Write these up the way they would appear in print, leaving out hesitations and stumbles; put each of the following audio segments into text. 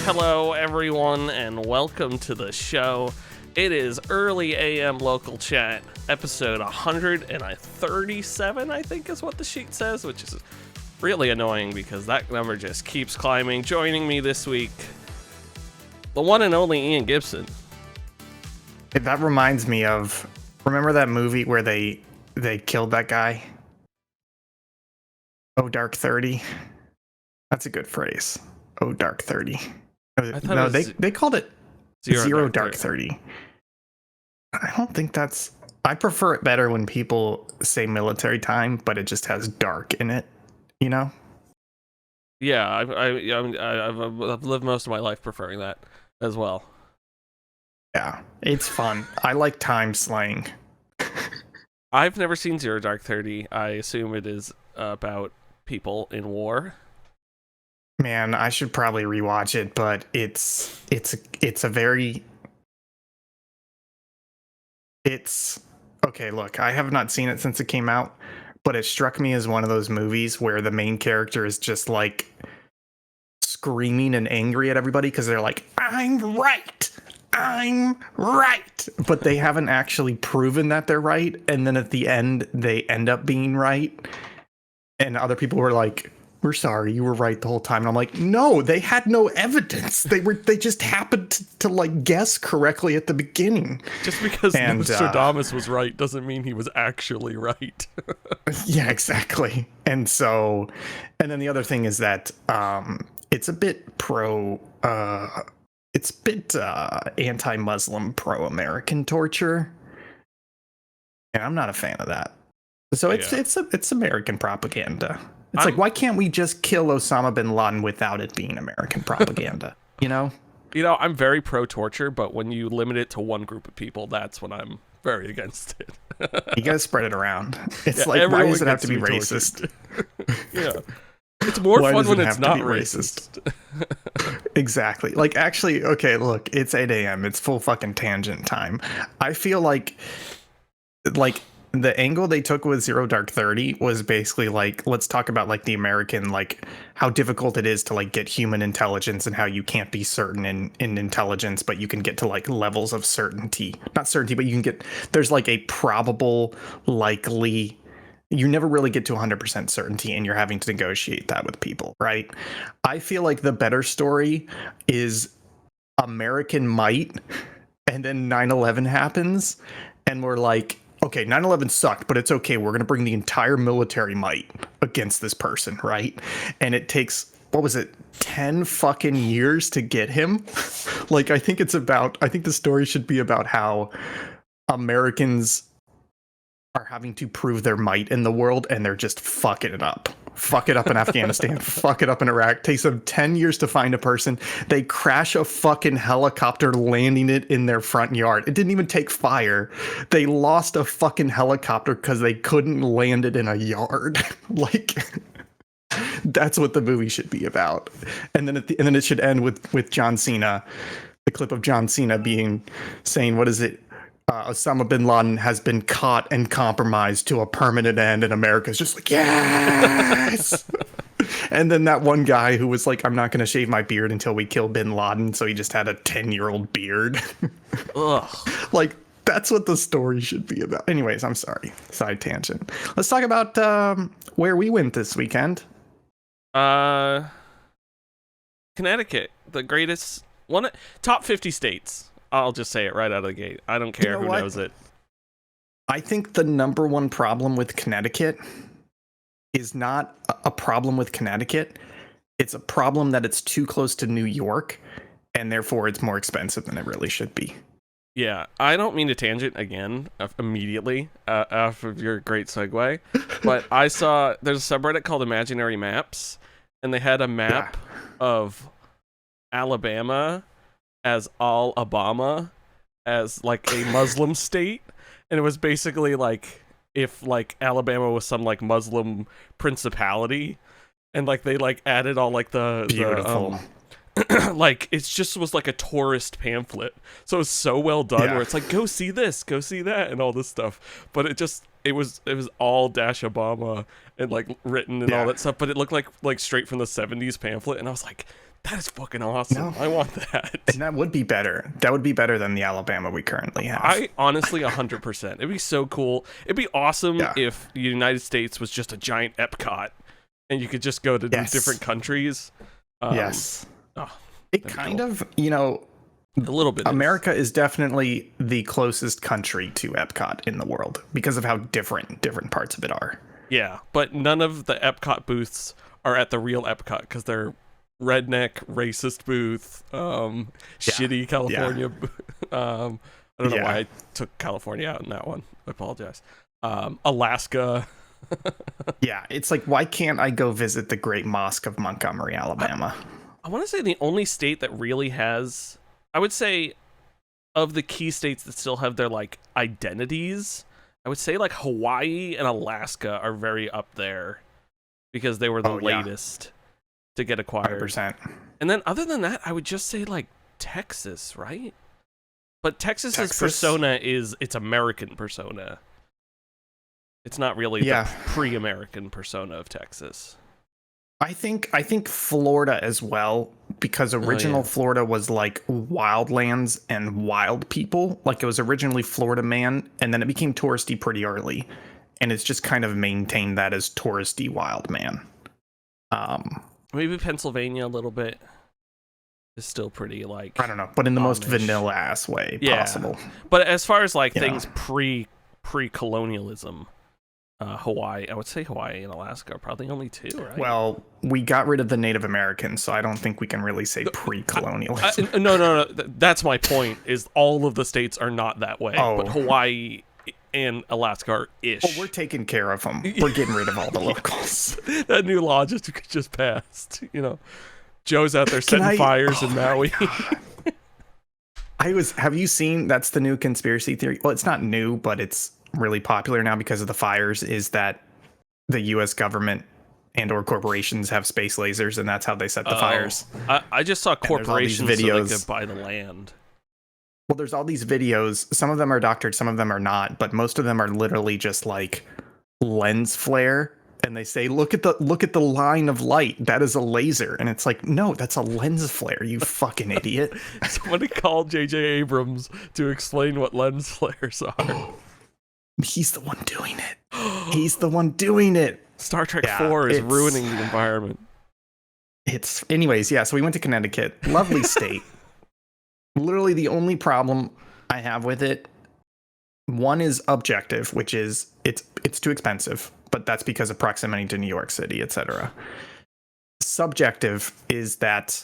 Hello, everyone, and welcome to the show. It is early AM local chat, episode 137, I think is what the sheet says, which is really annoying because that number just keeps climbing. Joining me this week, the one and only Ian Gibson. That reminds me of, remember that movie where they killed that guy? Oh, Dark 30. That's a good phrase. Oh, Dark 30. No, they called it Zero Dark 30. I don't think that's... I prefer it better when people say military time, but it just has dark in it, you know? Yeah, I've lived most of my life preferring that as well. Yeah, it's fun. I like time slang. I've never seen Zero Dark 30. I assume it is about people in war. Man, I should probably rewatch it, but it's okay, look, I have not seen it since it came out, but it struck me as one of those movies where the main character is just like screaming and angry at everybody because they're like, I'm right, but they haven't actually proven that they're right, and then at the end they end up being right, and other people were like, we're sorry, you were right the whole time. And I'm like, no, they had no evidence. They just happened to like guess correctly at the beginning. Just because Nostradamus was right doesn't mean he was actually right. Yeah, exactly. And then the other thing is that it's a bit anti-Muslim, pro-American torture, and I'm not a fan of that. So it's American propaganda. It's like, why can't we just kill Osama bin Laden without it being American propaganda? You know, I'm very pro-torture, but when you limit it to one group of people, that's when I'm very against it. You gotta spread it around. It's like, why does it have to be racist? Yeah. It's more fun when it's not racist. Exactly. Like, actually, okay, look, it's 8 a.m. It's full fucking tangent time. I feel like the angle they took with Zero Dark 30 was basically like, let's talk about like the American, like how difficult it is to like get human intelligence and how you can't be certain in intelligence, but you can get to like levels of certainty. Not certainty, but you can get, there's like a probable, likely, you never really get to 100% certainty, and you're having to negotiate that with people, right? I feel like the better story is American might, and then 9/11 happens, and we're like, okay, 9/11 sucked, but it's okay. We're going to bring the entire military might against this person, right? And it takes, 10 fucking years to get him? Like, I think the story should be about how Americans are having to prove their might in the world, and they're just fucking it up. Fuck it up in Afghanistan, fuck it up in Iraq. Takes them 10 years to find a person. They crash a fucking helicopter, landing it in their front yard. It didn't even take fire. They lost a fucking helicopter because they couldn't land it in a yard. Like, that's what the movie should be about. And then then it should end with John Cena, the clip of John Cena saying, what is it? Osama bin Laden has been caught and compromised to a permanent end, and America's just like, yes! And then that one guy who was like, I'm not going to shave my beard until we kill bin Laden, so he just had a 10-year-old beard. Ugh. Like, that's what the story should be about. Anyways, I'm sorry. Side tangent. Let's talk about where we went this weekend. Connecticut, the greatest one, top 50 states. I'll just say it right out of the gate. I don't care who knows it. I think the number one problem with Connecticut is not a problem with Connecticut. It's a problem that it's too close to New York, and therefore it's more expensive than it really should be. Yeah, I don't mean to tangent again immediately after your great segue, but I saw there's a subreddit called Imaginary Maps, and they had a map of Alabama as all Obama as like a Muslim state, and it was basically like if like Alabama was some like Muslim principality, and like they like added all like the beautiful like it just was like a tourist pamphlet, so it was so well done where it's like, go see this, go see that, and all this stuff, but it was all dash Obama and like written and all that stuff, but it looked like straight from the 70s pamphlet, and I was like, That is fucking awesome. No. I want that. And that would be better. That would be better than the Alabama we currently have. I honestly 100%. It'd be so cool. It'd be awesome Yeah. if the United States was just a giant Epcot and you could just go to Yes. different countries. Yes. Oh, It that'd be kind cool. of, you know, A little bit. America is definitely the closest country to Epcot in the world because of how different parts of it are. Yeah, but none of the Epcot booths are at the real Epcot because they're redneck, racist booth, shitty California. I don't know why I took California out in that one. I apologize. Alaska. Yeah, it's like, why can't I go visit the Great Mosque of Montgomery, Alabama? I want to say the only state that really has, I would say, of the key states that still have their like identities, I would say like Hawaii and Alaska are very up there because they were the latest to get acquired. 100%. And then other than that, I would just say like Texas, right? But Texas's persona is it's American persona. It's not really the pre-American persona of Texas. I think Florida as well, because original Florida was like wildlands and wild people. Like it was originally Florida man, and then it became touristy pretty early, and it's just kind of maintained that as touristy wild man. Maybe Pennsylvania a little bit is still pretty like, I don't know, but in the most vanilla ass way possible. But as far as like things pre-colonialism, Hawaii, I would say Hawaii and Alaska are probably only two, right? Well, we got rid of the Native Americans, so I don't think we can really say pre-colonialism. No. That's my point. Is all of the states are not that way, but Hawaii and Alaska are ish. Well, we're taking care of them. We're getting rid of all the locals. That new law just passed. You know, Joe's out there setting fires in Maui. Have you seen? That's the new conspiracy theory. Well, it's not new, but it's really popular now because of the fires, is that the U.S. government and or corporations have space lasers, and that's how they set the fires. I just saw corporations videos. So they could buy the land. Well, there's all these videos. Some of them are doctored, some of them are not, but most of them are literally just like lens flare. And they say, look at the line of light. That is a laser. And it's like, no, that's a lens flare, you fucking idiot. Somebody called J.J. Abrams to explain what lens flares are. He's the one doing it. He's the one doing it. Star Trek 4 is ruining the environment. Anyways, so we went to Connecticut. Lovely state. Literally the only problem I have with it, one is objective, which is it's too expensive, but that's because of proximity to New York City, etc. Subjective is that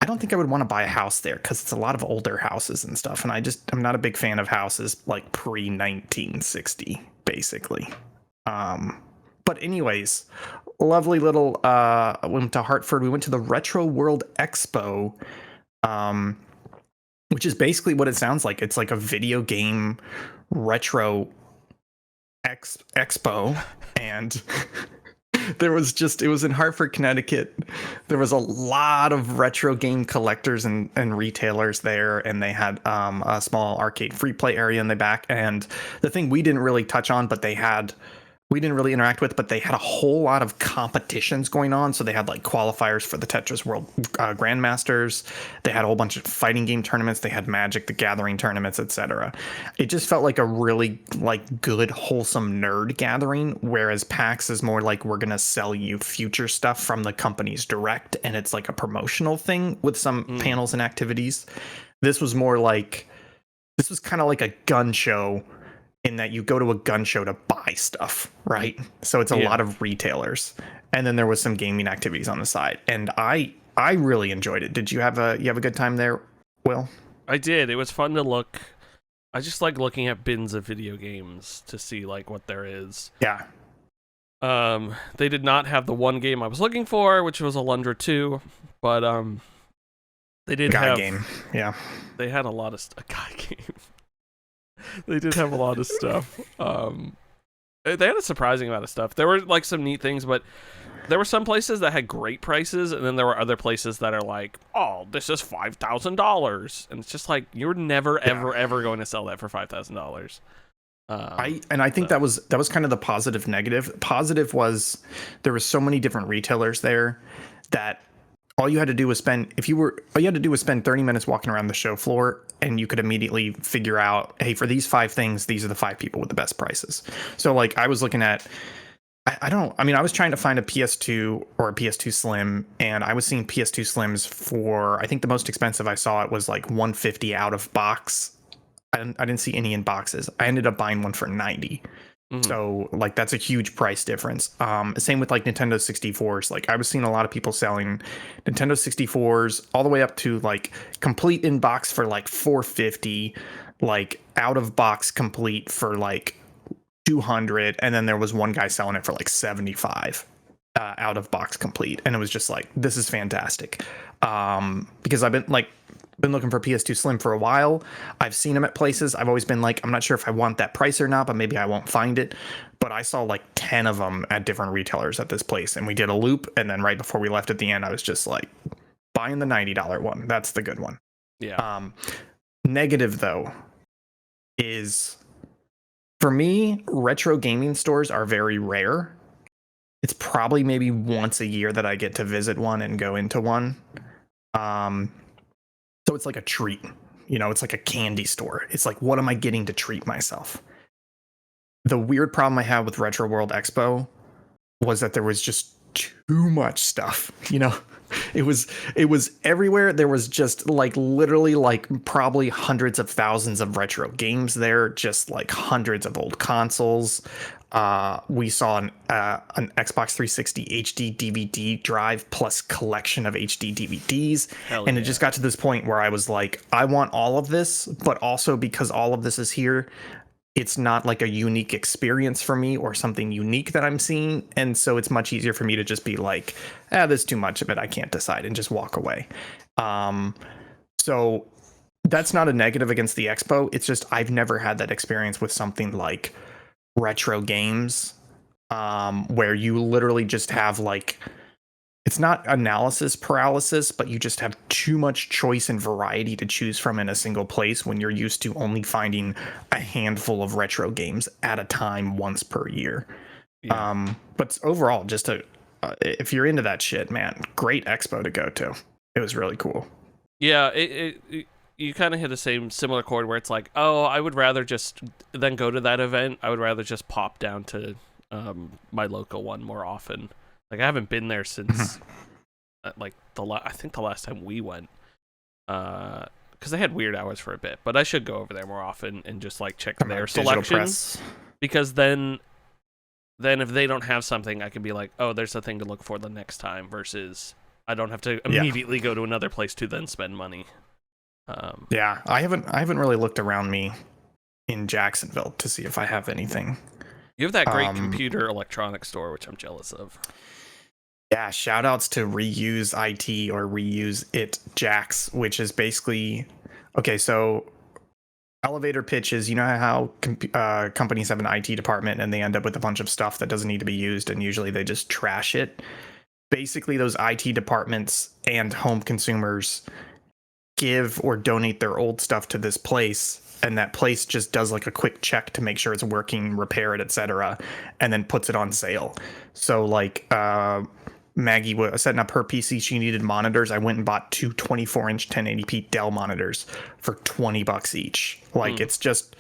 I don't think I would want to buy a house there because it's a lot of older houses and stuff, and I'm not a big fan of houses like pre-1960, basically. But anyways, lovely little went to Hartford. We went to the Retro World Expo, which is basically what it sounds like. It's like a video game retro expo, and it was in Hartford, Connecticut. There was a lot of retro game collectors and retailers there, and they had a small arcade free play area in the back. And the thing we didn't really touch on, but we didn't really interact with, but they had a whole lot of competitions going on. So they had like qualifiers for the Tetris World Grandmasters. They had a whole bunch of fighting game tournaments. They had Magic the Gathering tournaments, etc. It just felt like a really like good, wholesome nerd gathering. Whereas PAX is more like, we're gonna sell you future stuff from the company's direct, and it's like a promotional thing with some panels and activities. This was kind of like a gun show, in that you go to a gun show to buy stuff, right? So it's a lot of retailers, and then there was some gaming activities on the side, and I really enjoyed it. Did you have a good time there, Will? I did. It was fun to look. I just like looking at bins of video games to see like what there is. Yeah. They did not have the one game I was looking for, which was Alundra 2, but they did have game. Yeah. They had a lot of a guy game. They did have a lot of stuff. They had a surprising amount of stuff. There were like some neat things, but there were some places that had great prices, and then there were other places that are like, oh, this is $5,000, and it's just like, you're never ever going to sell that for $5,000. I think that was kind of the positive negative. Positive was there were so many different retailers there that all you had to do was spend all you had to do was spend 30 minutes walking around the show floor, and you could immediately figure out, hey, for these 5 things, these are the 5 people with the best prices. So like I was looking at, I was trying to find a PS2 or a PS2 Slim, and I was seeing PS2 Slims for, I think the most expensive I saw it was like 150 out of box. I didn't see any in boxes. I ended up buying one for 90. Mhm. So like that's a huge price difference. Same with like Nintendo 64s. Like I was seeing a lot of people selling Nintendo 64s all the way up to like complete in box for like 450, like out of box complete for like 200, and then there was one guy selling it for like 75 out of box complete, and it was just like, this is fantastic. Because I've been looking for PS2 Slim for a while. I've seen them at places. I've always been like, I'm not sure if I want that price or not, but maybe I won't find it. But I saw like 10 of them at different retailers at this place, and we did a loop, and then right before we left at the end, I was just like, buying the $90 one. That's the good one. Yeah. Negative though is, for me, retro gaming stores are very rare. It's probably maybe once a year that I get to visit one and go into one. So it's like a treat. It's like a candy store. It's like, what am I getting to treat myself? The weird problem I had with Retro World Expo was that there was just too much stuff. It was everywhere. There was just like literally like probably hundreds of thousands of retro games there, just like hundreds of old consoles. We saw an Xbox 360 HD DVD drive plus collection of HD DVDs. Hell And it yeah. just got to this point where I was like, I want all of this, but also because all of this is here, it's not like a unique experience for me or something unique that I'm seeing. And so it's much easier for me to just be like, there's too much of it, I can't decide, and just walk away. So that's not a negative against the expo. It's just I've never had that experience with something like retro games, where you literally just have like, it's not analysis paralysis, but you just have too much choice and variety to choose from in a single place when you're used to only finding a handful of retro games at a time once per year. Yeah. But overall, just if you're into that shit, man, great expo to go to. It was really cool. Yeah, you kind of hit the similar chord where it's like, oh, I would rather just than go to that event. I would rather just pop down to my local one more often. Like I haven't been there since like I think the last time we went, because they had weird hours for a bit. But I should go over there more often and just like check their selections, because then if they don't have something, I can be like, oh, there's a thing to look for the next time, versus I don't have to immediately go to another place to then spend money. Yeah, I haven't really looked around me in Jacksonville to see if I have anything. You have that great computer electronics store, which I'm jealous of. Yeah, shout outs to Reuse IT or Reuse It Jax, which is basically, okay, so elevator pitches, you know how companies have an IT department and they end up with a bunch of stuff that doesn't need to be used, and usually they just trash it. Basically, those IT departments and home consumers give or donate their old stuff to this place, and that place just does like a quick check to make sure it's working, repair it, etc., and then puts it on sale. So like Maggie was setting up her PC, she needed monitors. I went and bought two 24-inch 1080p Dell monitors for $20 each. Like it's just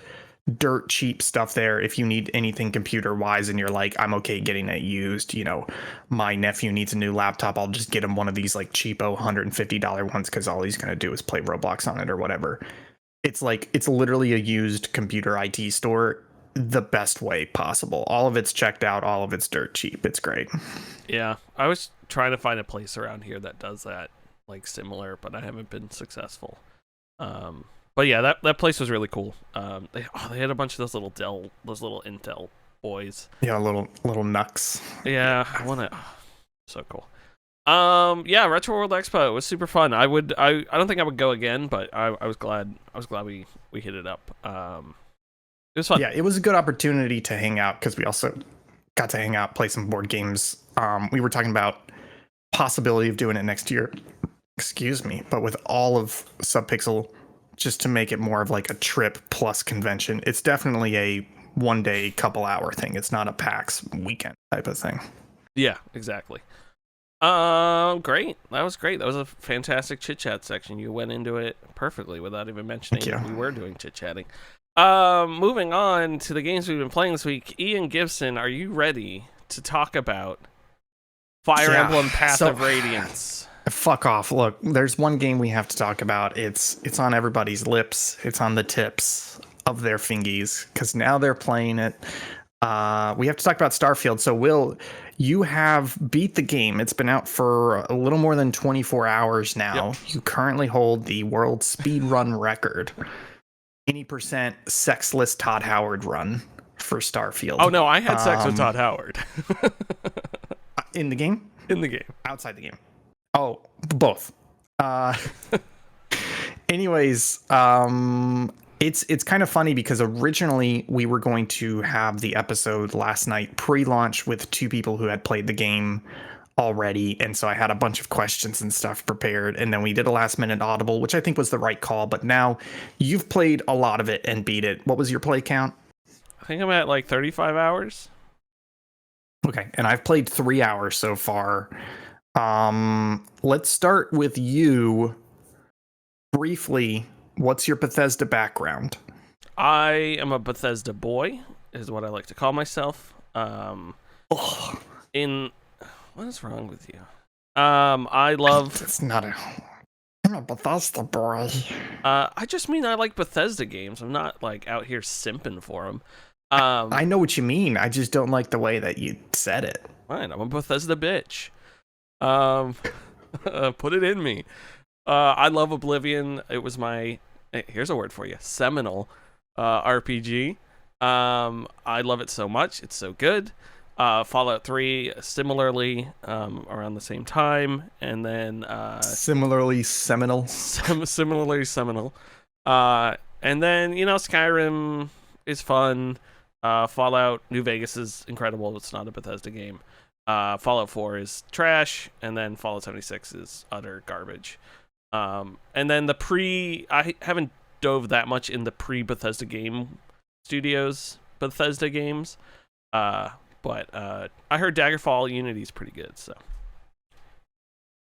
dirt cheap stuff there. If you need anything computer wise and you're like, I'm okay getting it used, my nephew needs a new laptop, I'll just get him one of these like cheapo $150 ones because all he's going to do is play Roblox on it or whatever. It's like, it's literally a used computer IT store the best way possible. All of it's checked out, all of it's dirt cheap. It's great. Yeah, I was trying to find a place around here that does that, like similar, but I haven't been successful. But yeah, that place was really cool. They had a bunch of those little Intel boys. Yeah, little Nux. Yeah, I want to. So cool. Yeah, Retro World Expo, it was super fun. I don't think I would go again, but I was glad we hit it up. It was fun. Yeah, it was a good opportunity to hang out because we also got to hang out, play some board games. We were talking about possibility of doing it next year. Excuse me, but with all of Subpixel, just to make it more of like a trip plus convention. It's definitely a one day, couple hour thing. It's not a PAX weekend type of thing. Yeah, exactly. Great. That was great. That was a fantastic chit chat section. You went into it perfectly without even mentioning Thank you. that we were doing chit chatting. Moving on to the games we've been playing this week. Ian Gibson, are you ready to talk about Fire Emblem Path of Radiance? Fuck off. Look, there's one game we have to talk about. It's on everybody's lips. It's on the tips of their fingies because now they're playing it. We have to talk about Starfield. So, Will, you have beat the game. It's been out for a little more than 24 hours now. Yep. You currently hold the world speed run record. 80% sexless Todd Howard run for Starfield. Oh, no, I had sex with Todd Howard. In the game? In the game. Outside the game. Oh, both. Anyways, it's kind of funny because originally we were going to have the episode last night pre-launch with two people who had played the game already, and so I had a bunch of questions and stuff prepared, and then we did a last minute audible, which I think was the right call. But now you've played a lot of it and beat it. What was your play count? I think I'm at like 35 hours. Okay, and I've played 3 hours so far. Let's start with you. Briefly, what's your Bethesda background? I am a Bethesda boy, is what I like to call myself. What is wrong with you? I love. It's not I'm a Bethesda boy. I just mean I like Bethesda games. I'm not like out here simping for them. I know what you mean. I just don't like the way that you said it. Fine, I'm a Bethesda bitch. Put it in me. I love Oblivion. It was my, here's a word for you, seminal RPG. I love it so much. It's so good. Fallout 3, similarly, around the same time. And then... similarly seminal. Similarly seminal. And then, Skyrim is fun. Fallout New Vegas is incredible. It's not a Bethesda game. Fallout 4 is trash. And then Fallout 76 is utter garbage. And then I haven't dove that much in the pre-Bethesda game studios Bethesda games. But I heard Daggerfall Unity is pretty good, so.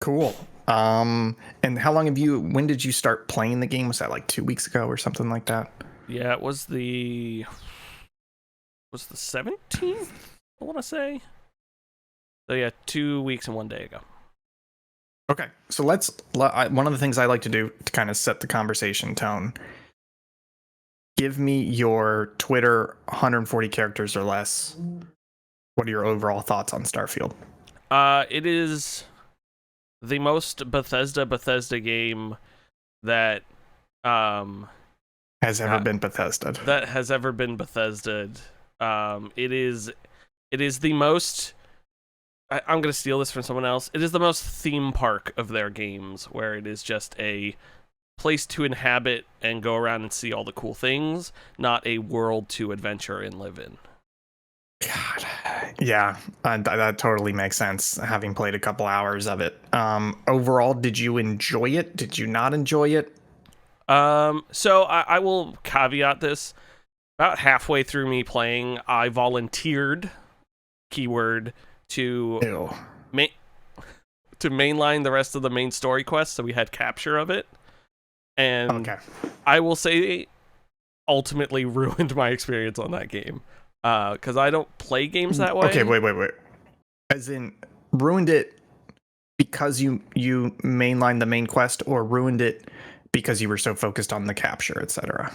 Cool. And how long when did you start playing the game? Was that like 2 weeks ago or something like that? Yeah, it was the 17th, I want to say. So yeah, 2 weeks and 1 day ago. Okay, so one of the things I like to do to kind of set the conversation tone, give me your Twitter 140 characters or less. What are your overall thoughts on Starfield? It is the most Bethesda game that has ever been Bethesda. That has ever been Bethesda. It is the most. I'm going to steal this from someone else. It is the most theme park of their games, where it is just a place to inhabit and go around and see all the cool things, not a world to adventure and live in. God, yeah, that totally makes sense, having played a couple hours of it. Overall, did you enjoy it? Did you not enjoy it? So I will caveat this. About halfway through me playing, I volunteered, keyword, to mainline the rest of the main story quest, so we had capture of it. And okay. I will say ultimately ruined my experience on that game. Because I don't play games that way. Okay, wait. As in, ruined it because you mainlined the main quest, or ruined it because you were so focused on the capture, etc.?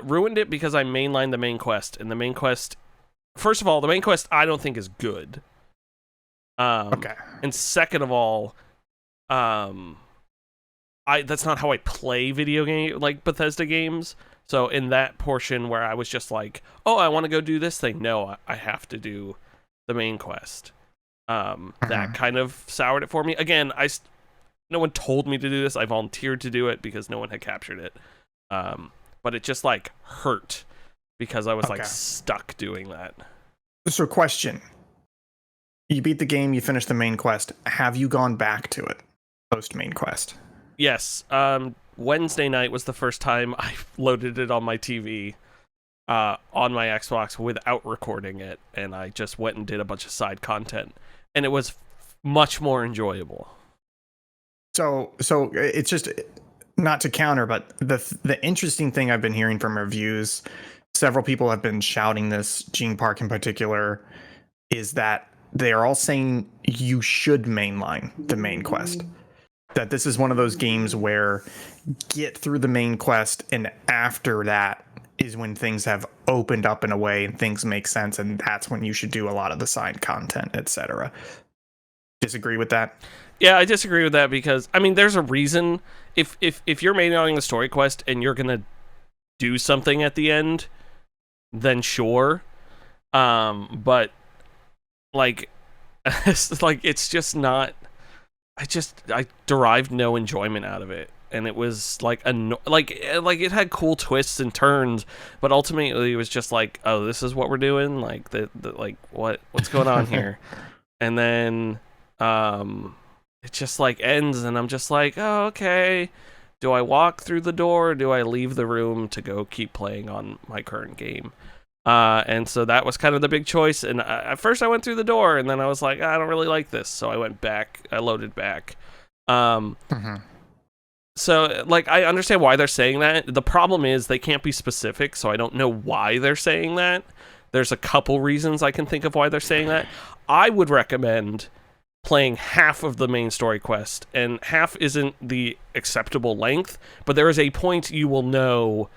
Ruined it because I mainlined the main quest, and the main quest... First of all, the main quest I don't think is good. Okay. And second of all, that's not how I play video game, like Bethesda games. So in that portion where I was just like, oh, I want to go do this thing. No, I have to do the main quest. That kind of soured it for me. Again, no one told me to do this. I volunteered to do it because no one had captured it. But it just like hurt because I was like stuck doing that. So question. You beat the game, you finished the main quest. Have you gone back to it post main quest? Yes. Wednesday night was the first time I loaded it on my TV on my Xbox without recording it, and I just went and did a bunch of side content, and it was much more enjoyable. So it's just not to counter, but the interesting thing I've been hearing from reviews, several people have been shouting this, Gene Park in particular, is that they are all saying you should mainline the main quest. That this is one of those games where get through the main quest, and after that is when things have opened up in a way and things make sense, and that's when you should do a lot of the side content, etc. Disagree with that? Yeah, I disagree with that because I mean, there's a reason. If you're mainlining the story quest and you're gonna do something at the end, then sure. But like, it's just not. I derived no enjoyment out of it, and it was like like it had cool twists and turns, but ultimately it was just like, oh, this is what we're doing. Like the like what's going on here, and then it just like ends, and I'm just like, oh, okay. Do I walk through the door, or do I leave the room to go keep playing on my current game? And so that was kind of the big choice. And at first I went through the door, and then I was like, I don't really like this. So I went back. I loaded back. So like, I understand why they're saying that. The problem is they can't be specific, so I don't know why they're saying that. There's a couple reasons I can think of why they're saying that. I would recommend playing half of the main story quest, and half isn't the acceptable length, but there is a point you will know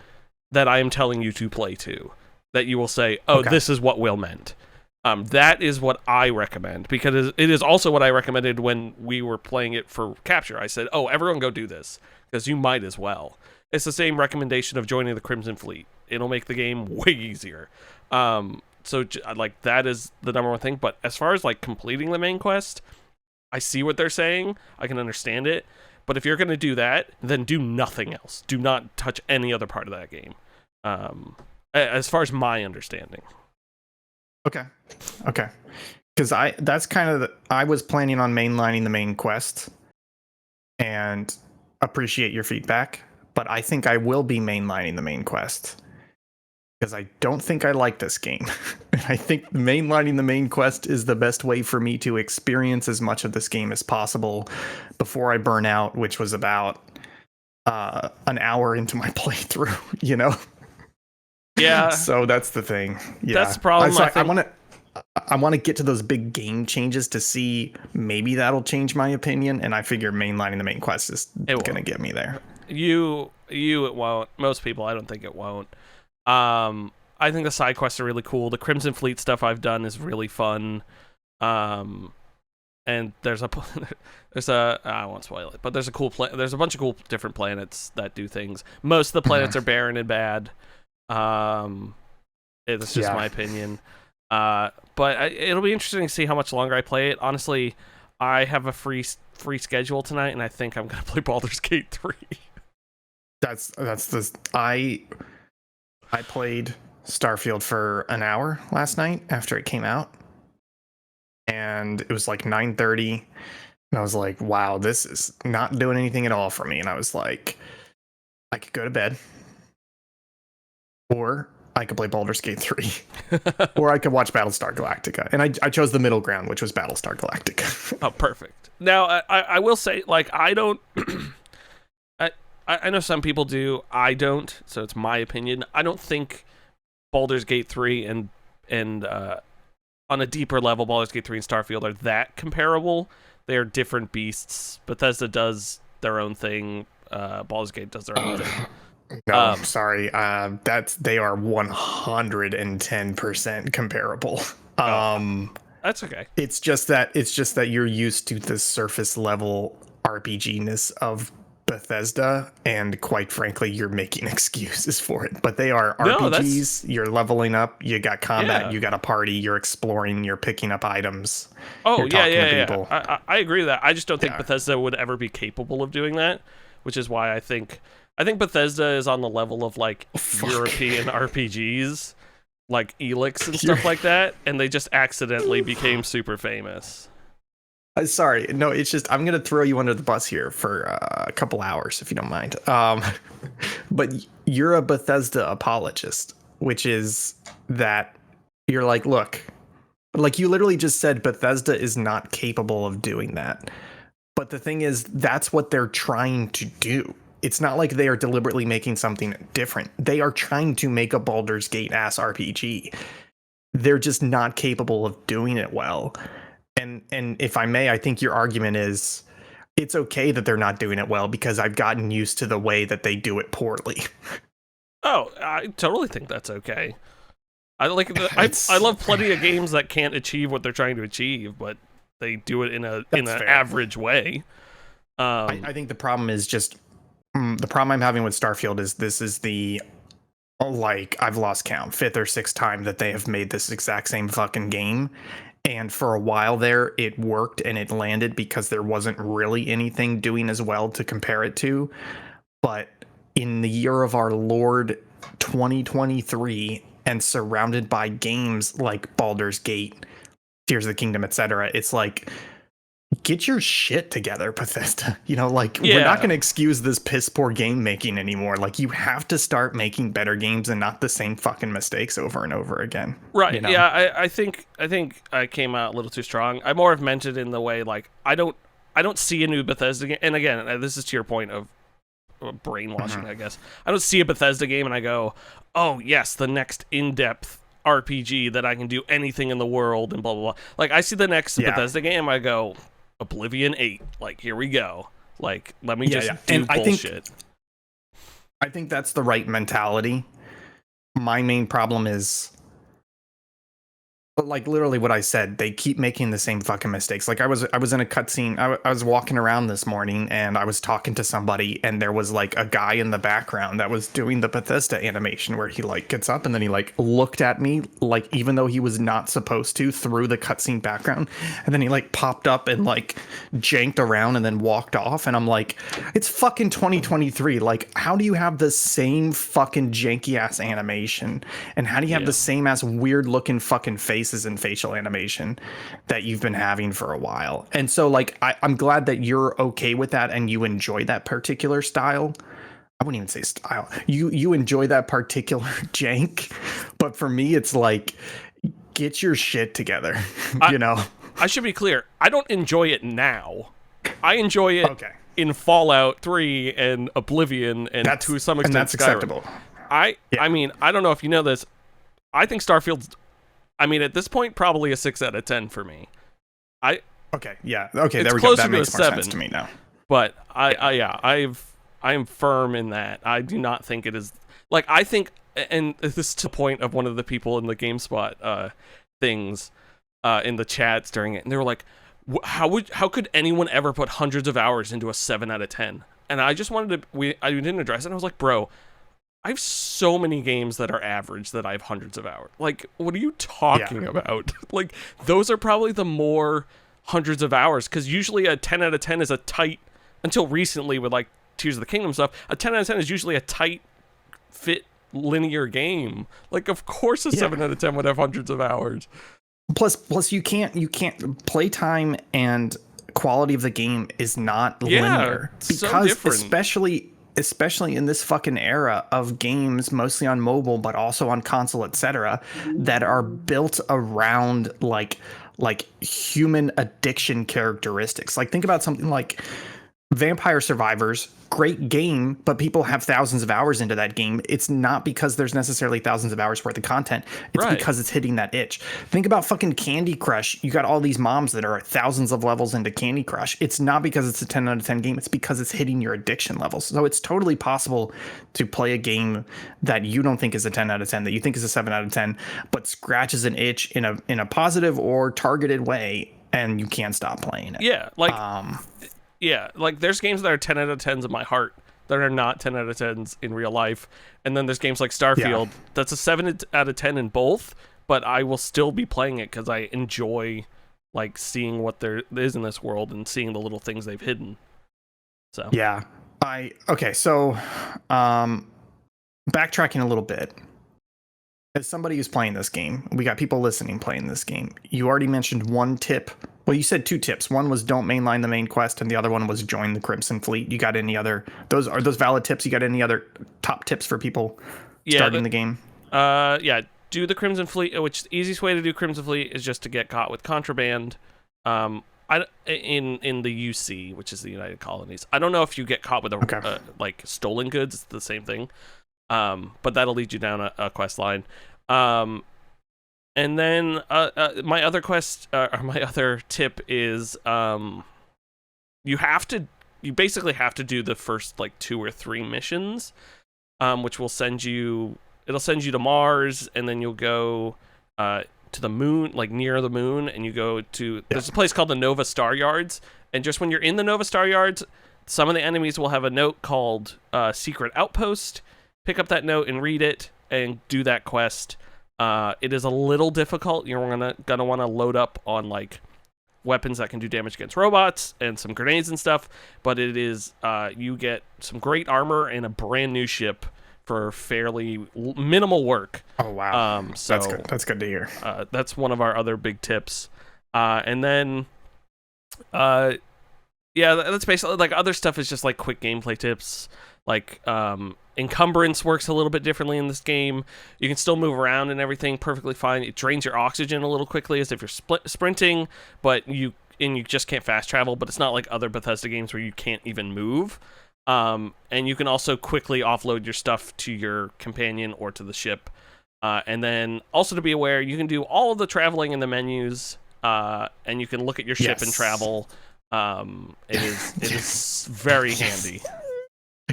that I am telling you to play to, that you will say, oh, okay, this is what Will meant. That is what I recommend, because it is also what I recommended when we were playing it for Capture. I said, oh, everyone go do this, because you might as well. It's the same recommendation of joining the Crimson Fleet. It'll make the game way easier. So like, that is the number one thing. But as far as like completing the main quest, I see what they're saying. I can understand it. But if you're going to do that, then do nothing else. Do not touch any other part of that game. As far as my understanding. Okay. Because that's kind of I was planning on mainlining the main quest, and appreciate your feedback. But I think I will be mainlining the main quest, because I don't think I like this game. I think mainlining the main quest is the best way for me to experience as much of this game as possible before I burn out, which was about an hour into my playthrough, you know? Yeah. So that's the thing. Yeah. That's the problem. I want to get to those big game changes to see maybe that'll change my opinion, and I figure mainlining the main quest is going to get me there. It won't. Most people, I don't think it won't. I think the side quests are really cool. The Crimson Fleet stuff I've done is really fun. And there's a I won't spoil it, but there's a bunch of cool different planets that do things. Most of the planets are barren and bad. It's just my opinion. But it'll be interesting to see how much longer I play it. Honestly, I have a free schedule tonight, and I think I'm gonna play Baldur's Gate 3. I played Starfield for an hour last night after it came out, and it was like 9:30, and I was like, wow, this is not doing anything at all for me. And I was like, I could go to bed, or I could play Baldur's Gate 3, or I could watch Battlestar Galactica. And I chose the middle ground, which was Battlestar Galactica. Oh, perfect. Now, I will say, like, I don't... I know some people do. I don't, so it's my opinion. I don't think Baldur's Gate 3 and on a deeper level, Baldur's Gate 3 and Starfield are that comparable. They're different beasts. Bethesda does their own thing. Baldur's Gate does their own thing. No, I'm sorry. They are 110% comparable. That's okay. It's just that you're used to the surface level RPG-ness of Bethesda, and quite frankly, you're making excuses for it. But they are RPGs. You're leveling up. You got combat. Yeah. You got a party. You're exploring. You're picking up items. Oh, yeah. I agree with that. I just don't think Bethesda would ever be capable of doing that, which is why I think Bethesda is on the level of like European RPGs, like Elix and stuff like that, and they just accidentally became super famous. Sorry, no, it's just I'm gonna throw you under the bus here for a couple hours if you don't mind. But you're a Bethesda apologist, which is that you're like, look, Like you literally just said Bethesda is not capable of doing that. But the thing is, that's what they're trying to do. It's not like they are deliberately making something different. They are trying to make a Baldur's Gate ass RPG. They're just not capable of doing it well. And if I may, I think your argument is it's okay that they're not doing it well because I've gotten used to the way that they do it poorly. Oh, I totally think that's okay. I like I love plenty of games that can't achieve what they're trying to achieve, but they do it in an average way. I think the problem is just the problem I'm having with Starfield is this is the like I've lost count, fifth or sixth time that they have made this exact same fucking game. And for a while there, it worked and it landed because there wasn't really anything doing as well to compare it to. But in the year of our Lord 2023 and surrounded by games like Baldur's Gate, Tears of the Kingdom, etc., it's like, get your shit together, Bethesda. You know, like we're not going to excuse this piss poor game making anymore. Like you have to start making better games and not the same fucking mistakes over and over again. Right. You know? Yeah. I think I came out a little too strong. I more have meant it in the way like I don't see a new Bethesda game. And again, this is to your point of brainwashing, I guess. I don't see a Bethesda game and I go, oh yes, the next in-depth RPG that I can do anything in the world and blah blah blah. Like I see the next Bethesda game, I go, Oblivion 8, like here we go, like let me just do and bullshit. I think that's the right mentality. My main problem is like literally what I said. They keep making the same fucking mistakes. Like I was in a cutscene. I was walking around this morning and I was talking to somebody and there was like a guy in the background that was doing the Bethesda animation where he like gets up and then he like looked at me like even though he was not supposed to through the cutscene background, and then he like popped up and like janked around and then walked off, and I'm like, it's fucking 2023. Like how do you have the same fucking janky ass animation and how do you have the same ass weird looking fucking face and facial animation that you've been having for a while? And so like I'm glad that you're okay with that and you enjoy that particular style. I wouldn't even say style. You enjoy that particular jank, but for me it's like get your shit together. You know, I should be clear, I don't enjoy it now. I enjoy it in Fallout 3 and Oblivion and to some extent that's Skyrim. Acceptable. I mean, I don't know if you know this, I think Starfield's, I mean, at this point, probably a 6 out of 10 for me. Okay, there we go. That makes more sense to me now. But I am firm in that. I do not think it is like I think, and this is to the point of one of the people in the GameSpot things in the chats during it, and they were like, how could anyone ever put hundreds of hours into a 7 out of 10? And I just wanted to I didn't address it. I was like, bro, I have so many games that are average that I have hundreds of hours. Like, what are you talking about? Like, those are probably the more hundreds of hours, because usually a 10 out of 10 is a tight, until recently with, like, Tears of the Kingdom stuff, a 10 out of 10 is usually a tight fit linear game. Like, of course a 7 out of 10 would have hundreds of hours. Plus you can't playtime and quality of the game is not linear. Because so different. especially in this fucking era of games mostly on mobile but also on console, etc., that are built around like human addiction characteristics. Like think about something like Vampire Survivors, great game, but people have thousands of hours into that game. It's not because there's necessarily thousands of hours worth of content. It's because it's hitting that itch. Think about fucking Candy Crush. You got all these moms that are thousands of levels into Candy Crush. It's not because it's a 10 out of 10 game. It's because it's hitting your addiction levels. So it's totally possible to play a game that you don't think is a 10 out of 10, that you think is a 7 out of 10, but scratches an itch in a positive or targeted way, and you can't stop playing it. Yeah, like... yeah, like there's games that are 10 out of 10s in my heart that are not 10 out of 10s in real life. And then there's games like Starfield that's a 7 out of 10 in both, but I will still be playing it because I enjoy like seeing what there is in this world and seeing the little things they've hidden. So so backtracking a little bit. As somebody who's playing this game, we got people listening playing this game. You already mentioned one tip. Well, you said 2 tips. One was don't mainline the main quest, and the other one was join the Crimson Fleet. You got any other? Those valid tips? You got any other top tips for people starting the game? do the Crimson Fleet, which the easiest way to do Crimson Fleet is just to get caught with contraband. In the UC, which is the United Colonies. I don't know if you get caught with like stolen goods. It's the same thing. But that'll lead you down a quest line. And then my other my other tip is you basically have to do the first like 2 or 3 missions, which will send you to Mars, and then you'll go to the moon, like near the moon, and you go to there's a place called the Nova Star Yards, and just when you're in the Nova Star Yards, some of the enemies will have a note called Secret Outpost. Pick up that note and read it and do that quest. It is a little difficult. You're gonna want to load up on like weapons that can do damage against robots and some grenades and stuff, but it is you get some great armor and a brand new ship for fairly minimal work. Oh wow! So that's good. That's good to hear. That's one of our other big tips. And then, that's basically like other stuff is just like quick gameplay tips. Like encumbrance works a little bit differently in this game. You can still move around and everything perfectly fine. It drains your oxygen a little quickly as if you're sprinting, but you just can't fast travel. But it's not like other Bethesda games where you can't even move. And you can also quickly offload your stuff to your companion or to the ship. And then also to be aware, you can do all of the traveling in the menus, and you can look at your ship and travel. It is very handy.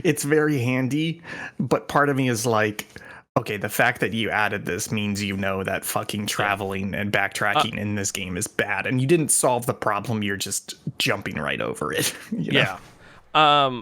It's very handy, but part of me is like, okay, the fact that you added this means you know that fucking traveling and backtracking in this game is bad, and you didn't solve the problem. You're just jumping right over it. You know? Yeah.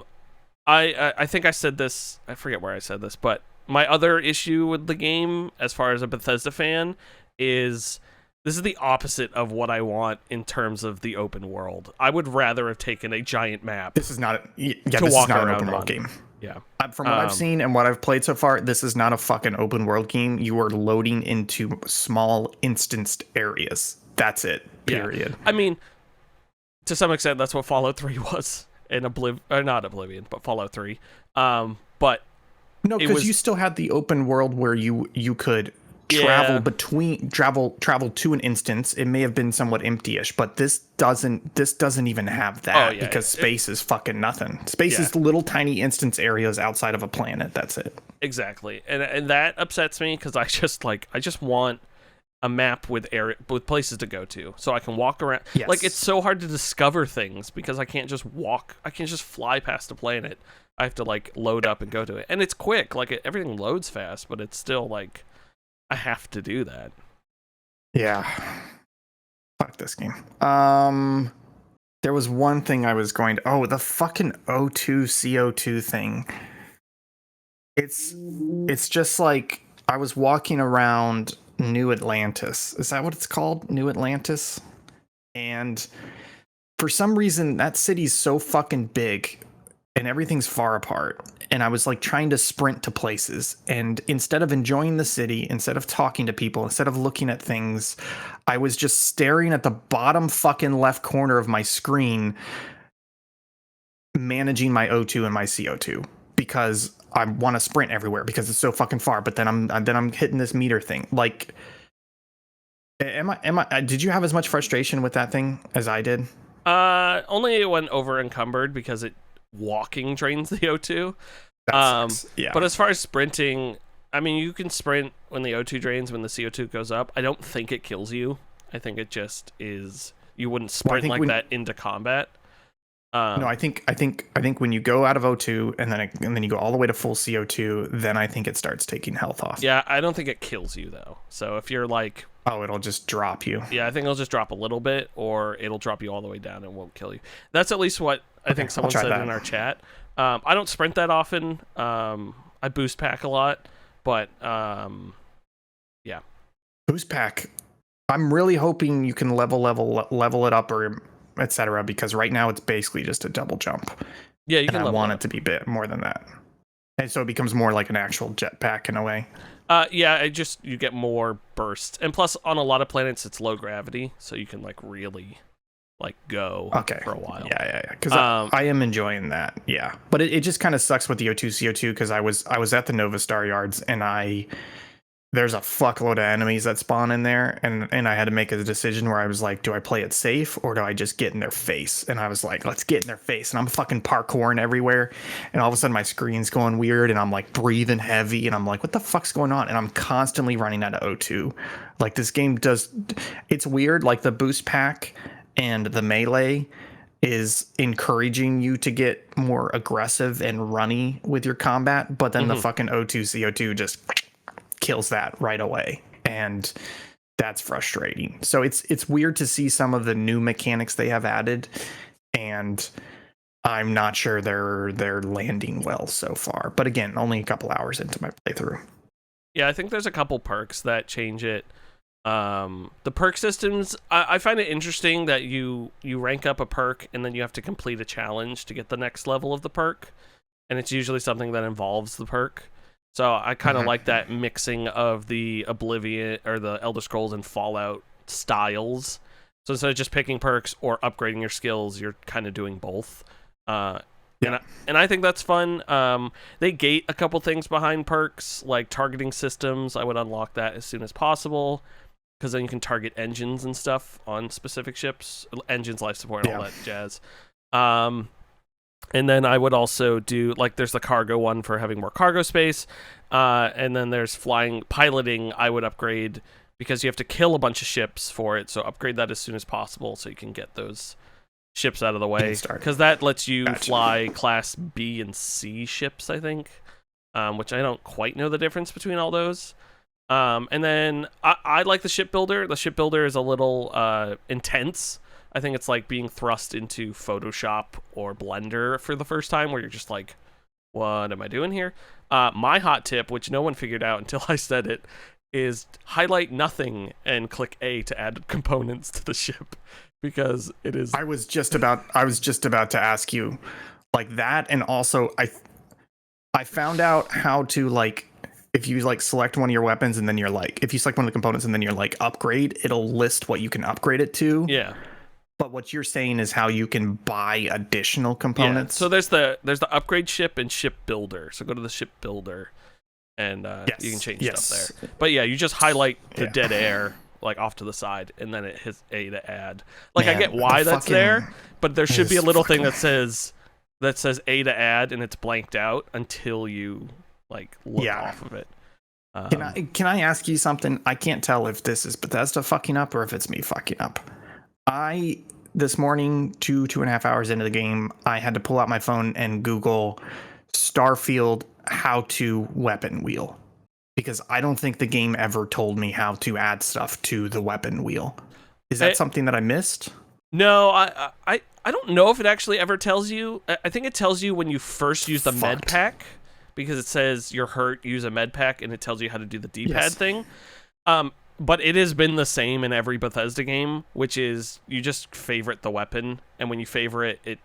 I think I said this, I forget where I said this, but my other issue with the game, as far as a Bethesda fan, is this is the opposite of what I want in terms of the open world. I would rather have taken a giant map. This is not an open world game. Yeah. From what I've seen and what I've played so far, this is not a fucking open world game. You are loading into small instanced areas. That's it. Period. Yeah. I mean, to some extent, that's what Fallout 3 was. In not Oblivion, but Fallout 3. But no, because you still had the open world where you could travel to an instance. It may have been somewhat empty-ish, but this doesn't even have that because space is fucking nothing. Space is little tiny instance areas outside of a planet. That's it. Exactly, and that upsets me because I just want a map with places to go to, so I can walk around. Yes. Like, it's so hard to discover things because I can't just walk. I can't just fly past a planet. I have to like load up and go to it, and it's quick. Like everything loads fast, but it's still like I have to do that. Yeah. Fuck this game. There was one thing I was going to. Oh, the fucking O2 CO2 thing. It's just like I was walking around New Atlantis. Is that what it's called? New Atlantis? And for some reason that city's so fucking big and everything's far apart. And I was like trying to sprint to places, and instead of enjoying the city, instead of talking to people, instead of looking at things, I was just staring at the bottom fucking left corner of my screen, managing my O2 and my CO2 because I want to sprint everywhere because it's so fucking far. But then I'm hitting this meter thing. Like, did you have as much frustration with that thing as I did? Only it went over encumbered because walking drains the O2. Yeah. But as far as sprinting, I mean, you can sprint when the O2 drains, when the CO2 goes up. I don't think it kills you. I think it just is. You wouldn't sprint that into combat. No, I think when you go out of O2 and then you go all the way to full CO2, then I think it starts taking health off. Yeah, I don't think it kills you though. So if you're like, oh, it'll just drop you. Yeah, I think it'll just drop a little bit, or it'll drop you all the way down and won't kill you. That's at least what I think someone said in our chat. I don't sprint that often. I boost pack a lot, but yeah. Boost pack. I'm really hoping you can level it up or etc. because right now it's basically just a double jump. Yeah, you can. I want it to be more than that, and so it becomes more like an actual jetpack in a way. Yeah, you get more bursts, and plus on a lot of planets it's low gravity, so you can like really go for a while. Yeah. Because I am enjoying that. Yeah, but it just kind of sucks with the O2 CO2 because I was at the Nova Star Yards and I there's a fuckload of enemies that spawn in there, and I had to make a decision where I was like, do I play it safe or do I just get in their face? And I was like, let's get in their face. And I'm fucking parkouring everywhere, and all of a sudden my screen's going weird, and I'm like breathing heavy, and I'm like, what the fuck's going on? And I'm constantly running out of O2. Like this game does, it's weird. Like the boost pack and the melee is encouraging you to get more aggressive and runny with your combat, but then the fucking O2 CO2 just kills that right away, and that's frustrating. So it's weird to see some of the new mechanics they have added, and I'm not sure they're landing well so far. But again, only a couple hours into my playthrough. Yeah, I think there's a couple perks that change it. The perk systems, I find it interesting that you rank up a perk and then you have to complete a challenge to get the next level of the perk, and it's usually something that involves the perk. So I kind of like that mixing of the Oblivion or the Elder Scrolls and Fallout styles. So instead of just picking perks or upgrading your skills, you're kind of doing both. And I think that's fun. They gate a couple things behind perks, like targeting systems. I would unlock that as soon as possible, because then you can target engines and stuff on specific ships. Engines, life support, and all that jazz. And then I would also do, like, there's the cargo one for having more cargo space. And then there's piloting, I would upgrade, because you have to kill a bunch of ships for it. So upgrade that as soon as possible so you can get those ships out of the way. Because that lets you fly class B and C ships, I think. Which I don't quite know the difference between all those. And then I like the shipbuilder. The shipbuilder is a little intense. I think it's like being thrust into Photoshop or Blender for the first time, where you're just like, what am I doing here? My hot tip, which no one figured out until I said it, is highlight nothing and click A to add components to the ship, because it is... I was just about to ask you like that, and also I found out how to, like, if you like select one of your weapons and then you're like, if you select one of the components and then you're like upgrade, it'll list what you can upgrade it to. Yeah. But what you're saying is how you can buy additional components. Yeah. So there's the upgrade ship and ship builder. So go to the ship builder, and you can change stuff there. But yeah, you just highlight the dead air like off to the side, and then it hits A to add. Like, man, I get why that's there, but there should be a little thing that says A to add, and it's blanked out until you like look off of it. Can I ask you something? I can't tell if this is Bethesda fucking up or if it's me fucking up. This morning, 2.5 hours into the game, I had to pull out my phone and Google Starfield how to weapon wheel, because I don't think the game ever told me how to add stuff to the weapon wheel. Is that something that I missed? No, I don't know if it actually ever tells you. I think it tells you when you first use the med pack, because it says you're hurt, use a med pack, and it tells you how to do the D-pad thing. But it has been the same in every Bethesda game, which is you just favorite the weapon, and when you favorite it,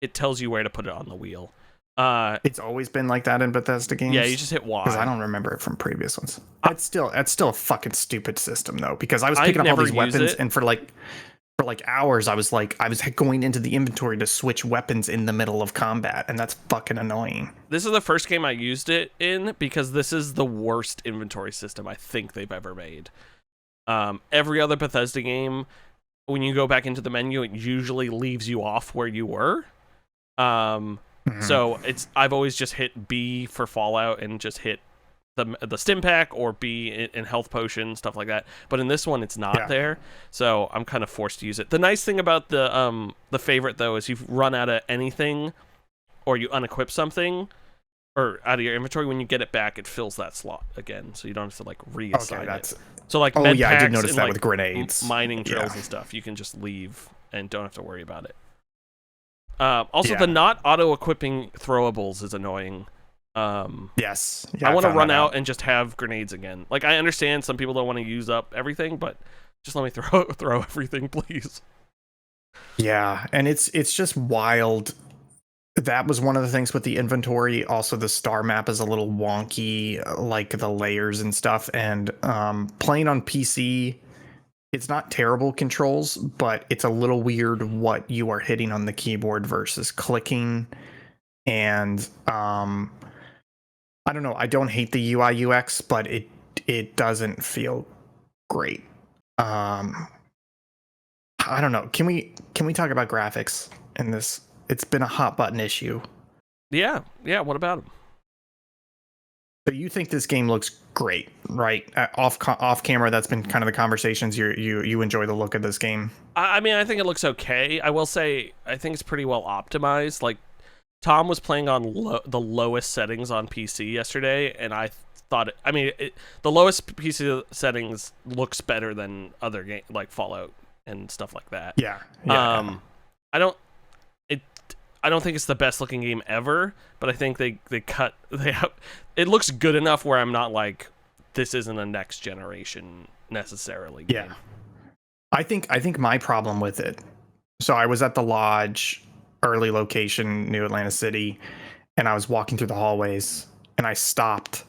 it tells you where to put it on the wheel. It's always been like that in Bethesda games. Yeah, you just hit Y. Because I don't remember it from previous ones. That's still a fucking stupid system though, because I was picking up all these weapons, and for like hours I was going into the inventory to switch weapons in the middle of combat, and that's fucking annoying. This is the first game I used it in, because this is the worst inventory system I think they've ever made. Every other Bethesda game, when you go back into the menu, it usually leaves you off where you were. So I've always just hit B for Fallout and just hit the stim pack or B in health potion, stuff like that. But in this one, it's not there, so I'm kind of forced to use it. The nice thing about the favorite though is you run out of anything, or you unequip something, or out of your inventory. When you get it back, it fills that slot again, so you don't have to like reassign it. So like, I did notice that, like, with grenades, mining drills and stuff, you can just leave and don't have to worry about it. Also, the not auto-equipping throwables is annoying. Yes. I want to run out and just have grenades again. Like, I understand some people don't want to use up everything, but just let me throw everything, please. Yeah, and it's just wild. That was one of the things with the inventory. Also, the star map is a little wonky, like the layers and stuff. And playing on PC, it's not terrible controls, but it's a little weird what you are hitting on the keyboard versus clicking. And I don't know. I don't hate the UI UX, but it doesn't feel great. Um, I don't know. Can we talk about graphics in this? It's been a hot button issue. Yeah, yeah. What about him? So you think this game looks great, right? Off camera, that's been kind of the conversations. You enjoy the look of this game. I mean, I think it looks okay. I will say, I think it's pretty well optimized. Like, Tom was playing on the lowest settings on PC yesterday, and I thought, the lowest PC settings looks better than other game like Fallout and stuff like that. Yeah. Yeah. I don't, it, I don't think it's the best looking game ever, but I think it looks good enough where I'm not like, this isn't a next generation necessarily game. Yeah. I think my problem with it. So I was at the lodge, early location, New Atlantis City, and I was walking through the hallways, and I stopped,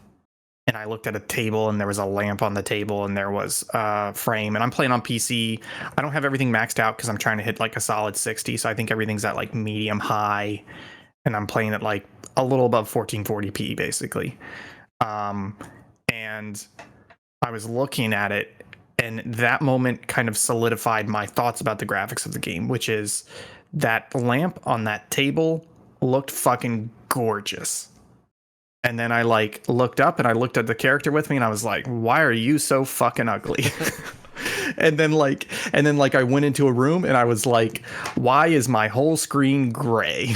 and I looked at a table, and there was a lamp on the table, and there was a frame. And I'm playing on PC. I don't have everything maxed out because I'm trying to hit like a solid 60. So I think everything's at like medium high, and I'm playing at like a little above 1440p basically. And I was looking at it, and that moment kind of solidified my thoughts about the graphics of the game, which is that lamp on that table looked fucking gorgeous. And then I like looked up and I looked at the character with me and I was like, why are you so fucking ugly? and then I went into a room and I was like, why is my whole screen gray?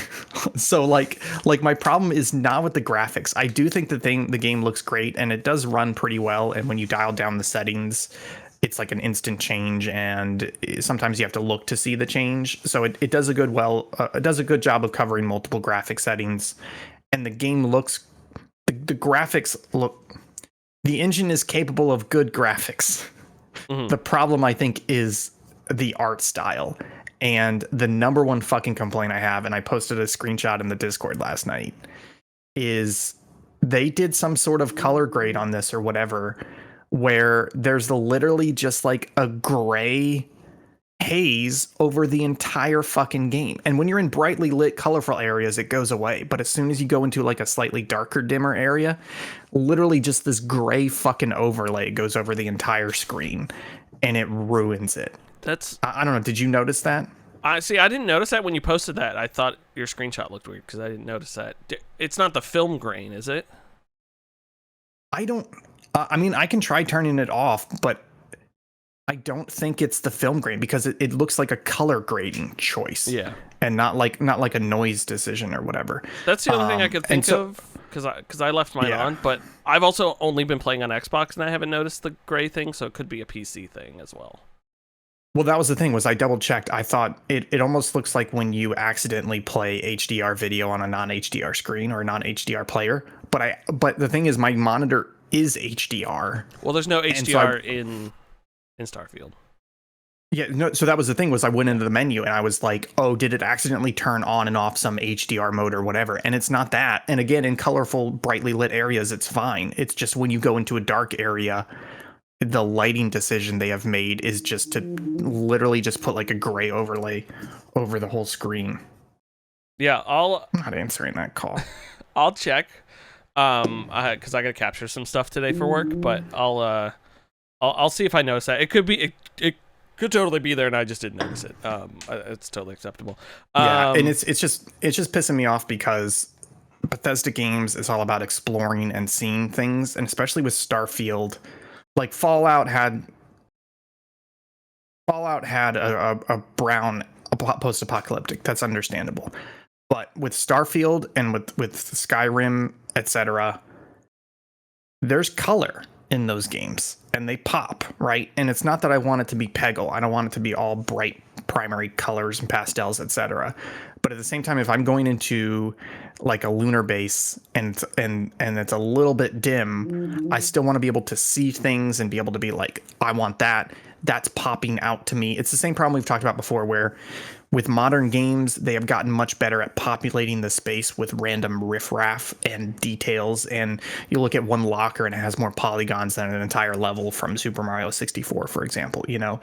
So like my problem is not with the graphics. I do think the game looks great and it does run pretty well, and when you dial down the settings, it's like an instant change, and sometimes you have to look to see the change. So it does a good job of covering multiple graphic settings, and the game looks, the graphics look, the engine is capable of good graphics. Mm-hmm. The problem, I think, is the art style. And the number one fucking complaint I have, and I posted a screenshot in the Discord last night, is they did some sort of color grade on this or whatever, where there's literally just like a gray haze over the entire fucking game. And when you're in brightly lit, colorful areas, it goes away. But as soon as you go into like a slightly darker, dimmer area, literally just this gray fucking overlay goes over the entire screen, and it ruins it. I don't know. Did you notice that? I didn't notice that when you posted that. I thought your screenshot looked weird because I didn't notice that. It's not the film grain, is it? I don't. I mean, I can try turning it off, but I don't think it's the film grain because it looks like a color grading choice. Yeah. And not like a noise decision or whatever. That's the only thing I could think of because I left mine on. But I've also only been playing on Xbox and I haven't noticed the gray thing, so it could be a PC thing as well. Well, that was the thing, was I double checked. I thought it almost looks like when you accidentally play HDR video on a non-HDR screen or a non-HDR player. But the thing is, my monitor is HDR. Well, there's no HDR in Starfield. Yeah, no. So that was the thing, was I went into the menu and I was like, oh, did it accidentally turn on and off some HDR mode or whatever? And it's not that. And again, in colorful, brightly lit areas, it's fine. It's just when you go into a dark area, the lighting decision they have made is just to literally just put like a gray overlay over the whole screen. Yeah, I'm not answering that call. I'll check, because I gotta capture some stuff today for work. But I'll see if I notice that. It could be it could totally be there and I just didn't notice it. It's totally acceptable. Yeah, and it's just pissing me off because Bethesda games is all about exploring and seeing things, and especially with Starfield. Like Fallout had a brown post-apocalyptic. That's understandable. But with Starfield and with Skyrim, etc., there's color in those games and they pop, right? And it's not that I want it to be Peggle. I don't want it to be all bright primary colors and pastels, etc. But at the same time, if I'm going into like a lunar base and it's a little bit dim, I still want to be able to see things and be able to be like, I want that. That's popping out to me. It's the same problem we've talked about before, where With modern games, they have gotten much better at populating the space with random riffraff and details. And you look at one locker and it has more polygons than an entire level from Super Mario 64, for example, you know?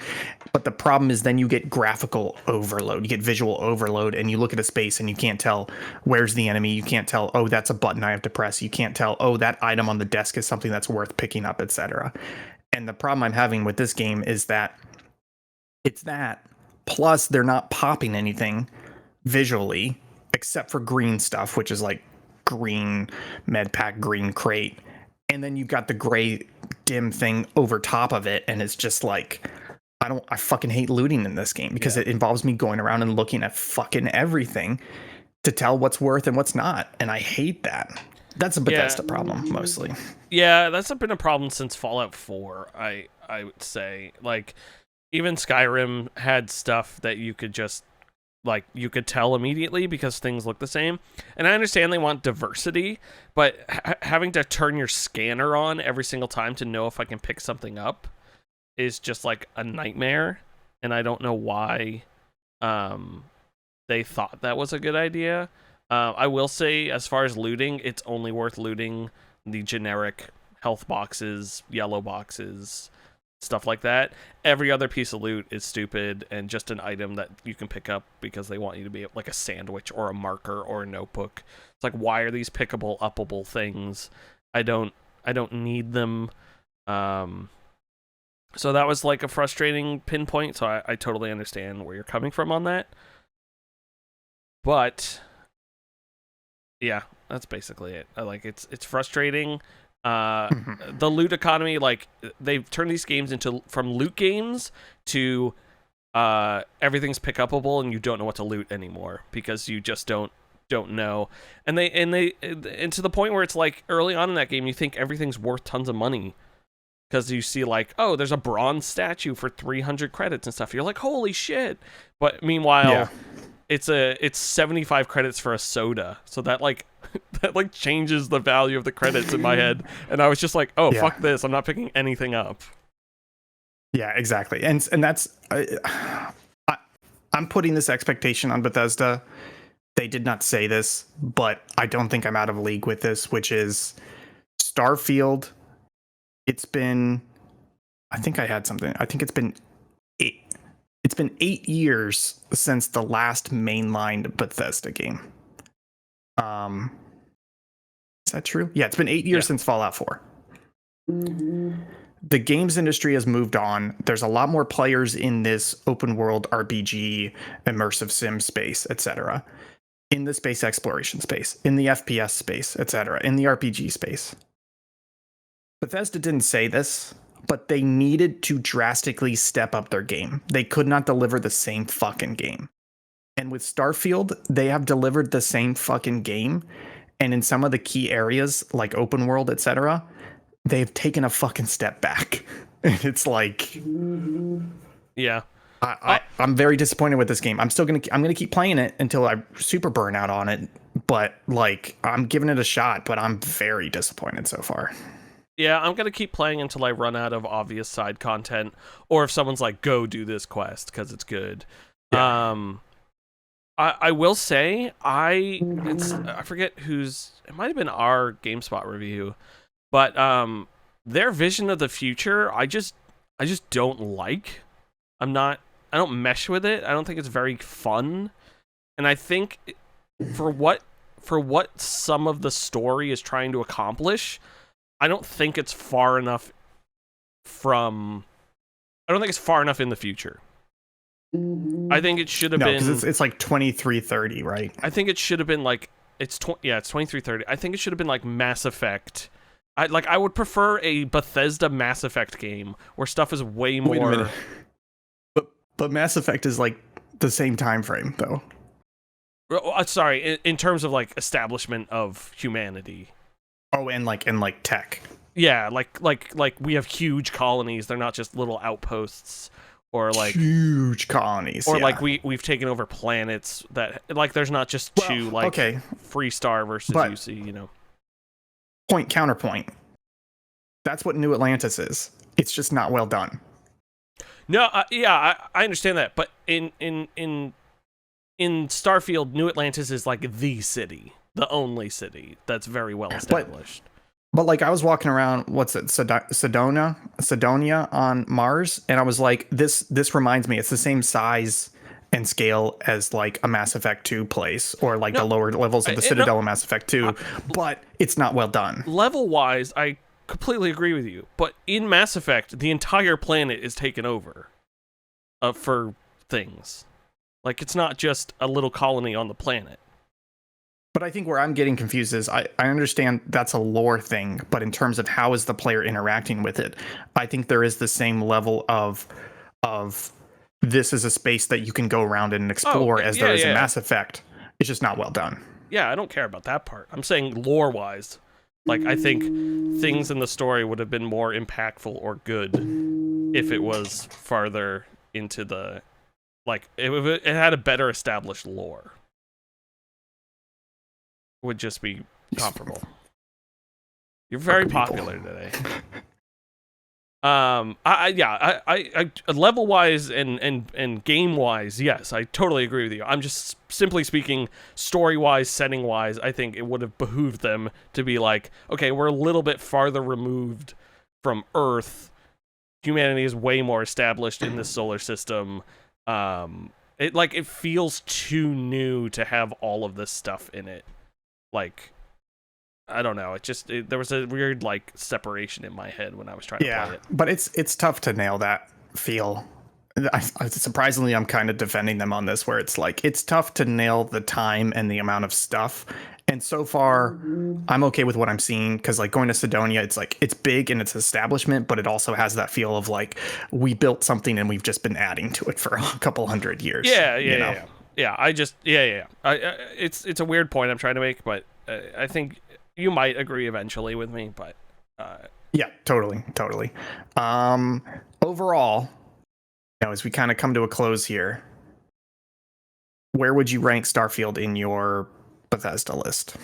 But the problem is then you get graphical overload, you get visual overload, and you look at a space and you can't tell where's the enemy. You can't tell, oh, that's a button I have to press. You can't tell, oh, that item on the desk is something that's worth picking up, etc. And the problem I'm having with this game is that it's that. Plus, they're not popping anything visually except for green stuff, which is like green med pack, green crate. And then you've got the gray dim thing over top of it. And it's just like, I fucking hate looting in this game because it involves me going around and looking at fucking everything to tell what's worth and what's not. And I hate that. That's a Bethesda problem mostly. Yeah, that's been a problem since Fallout 4, I would say. Like, even Skyrim had stuff that you could just, like, you could tell immediately because things look the same. And I understand they want diversity, but having to turn your scanner on every single time to know if I can pick something up is just, like, a nightmare. And I don't know why they thought that was a good idea. I will say, as far as looting, it's only worth looting the generic health boxes, yellow boxes, stuff like that. Every other piece of loot is stupid and just an item that you can pick up because they want you to be like a sandwich or a marker or a notebook. It's like, why are these pickable, uppable things? I don't need them. So that was like a frustrating pinpoint. So I totally understand where you're coming from on that. But yeah, that's basically it. It's frustrating. The loot economy, like, they've turned these games into from loot games to everything's pick upable and you don't know what to loot anymore because you just don't know. And to the point where it's like early on in that game you think everything's worth tons of money because you see, like, oh, there's a bronze statue for 300 credits and stuff. You're like, holy shit. But meanwhile, it's 75 credits for a soda. So that like changes the value of the credits in my head. And I was just like, oh, fuck this. I'm not picking anything up. Yeah, exactly. And that's I'm putting this expectation on Bethesda. They did not say this, but I don't think I'm out of league with this, which is Starfield. It's been, I think I had something. I think it's been 8 years since the last mainlined Bethesda game. Is that true? Yeah, it's been 8 years since Fallout 4. The games industry has moved on. There's a lot more players in this open world RPG, immersive sim space, etc. In the space exploration space, in the FPS space, etc. In the RPG space. Bethesda didn't say this, but they needed to drastically step up their game. They could not deliver the same fucking game. And with Starfield, they have delivered the same fucking game. And in some of the key areas, like open world, etc., they've taken a fucking step back. And it's like, yeah, I'm very disappointed with this game. I'm gonna keep playing it until I super burn out on it. But like, I'm giving it a shot, but I'm very disappointed so far. Yeah, I'm going to keep playing until I run out of obvious side content, or if someone's like, go do this quest because it's good. Yeah. I will say, I forget it might have been our GameSpot review, but their vision of the future, I just don't like. I don't mesh with it. I don't think it's very fun. And I think for what some of the story is trying to accomplish, I don't think it's far enough in the future. I think it should have been, because it's like 2330, right? I think it should have been like it's 2330. I think it should have been like Mass Effect. I would prefer a Bethesda Mass Effect game where stuff is way more. Wait a minute. But Mass Effect is like the same time frame though. Sorry, in terms of like establishment of humanity. Oh, and like tech. Yeah, like we have huge colonies. They're not just little outposts, or like huge colonies, or like we've taken over planets that, like, there's not just two, like, okay, Freestar versus UC, you know. Counterpoint. That's what New Atlantis is. It's just not well done. No, yeah, I understand that, but in in Starfield, New Atlantis is like the city, the only city that's very well established. But like I was walking around, what's it, Sidonia on Mars, and I was like, this reminds me, it's the same size and scale as like a Mass Effect 2 place, or like the lower levels of the Citadel of Mass Effect 2, but it's not well done. Level wise, I completely agree with you, but in Mass Effect, the entire planet is taken over for things. Like, it's not just a little colony on the planet. But I think where I'm getting confused is I understand that's a lore thing, but in terms of how is the player interacting with it, I think there is the same level of this is a space that you can go around and explore as there is in Mass Effect. It's just not well done. Yeah, I don't care about that part. I'm saying lore-wise. Like, I think things in the story would have been more impactful or good if it was farther into the... Like, it had a better established lore. Would just be comparable. You're very popular today. I level wise and game wise, yes, I totally agree with you. I'm just simply speaking, story wise, setting wise, I think it would have behooved them to be like, okay, we're a little bit farther removed from Earth. Humanity is way more established in this solar system. It feels too new to have all of this stuff in it. Like, I don't know. There was a weird like separation in my head when I was trying to play it. But it's tough to nail that feel. Surprisingly, I'm kind of defending them on this, where it's like it's tough to nail the time and the amount of stuff. And so far, I'm okay with what I'm seeing, because like going to Sidonia, it's like it's big in its establishment, but it also has that feel of like we built something and we've just been adding to it for a couple hundred years. Yeah. It's a weird point I'm trying to make, but I think you might agree eventually with me. But yeah, totally. Overall, as we kind of come to a close here, where would you rank Starfield in your Bethesda list?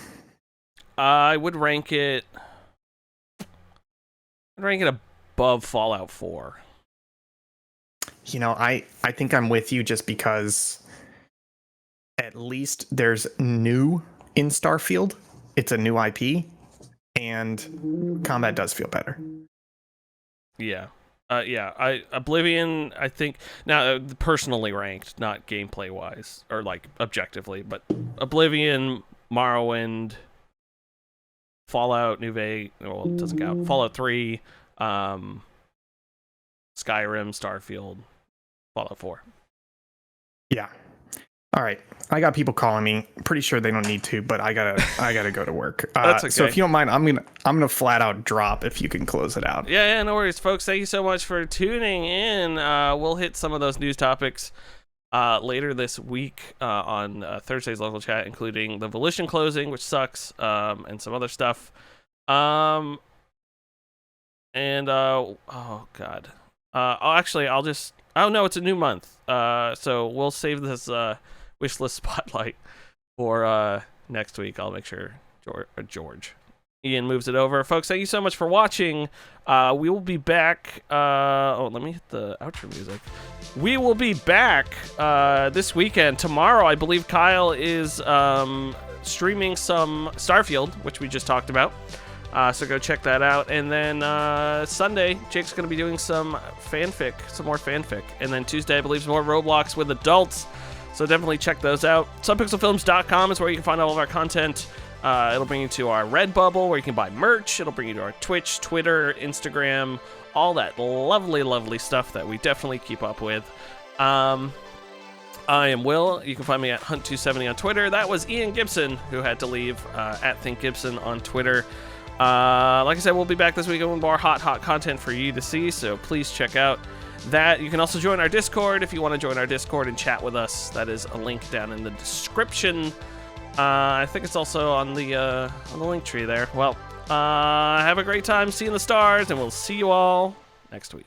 I would rank it above Fallout 4. I think I'm with you, just because at least there's new in Starfield. It's a new IP, and combat does feel better. Yeah. Oblivion, I think, now personally ranked, not gameplay wise or like objectively, but Oblivion, Morrowind, Fallout New Vegas, well, it doesn't count. Fallout 3, Skyrim, Starfield, Fallout 4. Yeah. All right. I got people calling me. Pretty sure they don't need to, but I gotta go to work. That's okay. So if you don't mind, I'm gonna flat out drop if you can close it out. Yeah, no worries, folks. Thank you so much for tuning in. We'll hit some of those news topics later this week on Thursday's local chat, including the Volition closing, which sucks, and some other stuff. Oh god. Oh no, it's a new month. So we'll save this wishlist spotlight for next week. I'll make sure George Ian moves it over. Folks, thank you so much for watching. We will be back. Let me hit the outro music. We will be back this weekend. Tomorrow, I believe Kyle is streaming some Starfield, which we just talked about. So go check that out. And then Sunday, Jake's going to be doing some more fanfic. And then Tuesday, I believe, more Roblox with adults. So definitely check those out. Subpixelfilms.com is where you can find all of our content. It'll bring you to our Redbubble, where you can buy merch. It'll bring you to our Twitch, Twitter, Instagram, all that lovely, lovely stuff that we definitely keep up with. I am Will. You can find me at Hunt270 on Twitter. That was Ian Gibson, who had to leave, at ThinkGibson on Twitter. Like I said, we'll be back this weekend with more hot content for you to see, so please check out that. You can also join our Discord if you want to join our Discord and chat with us. That is a link down in the description. I think it's also on the link tree there. Well, have a great time seeing the stars, and we'll see you all next week.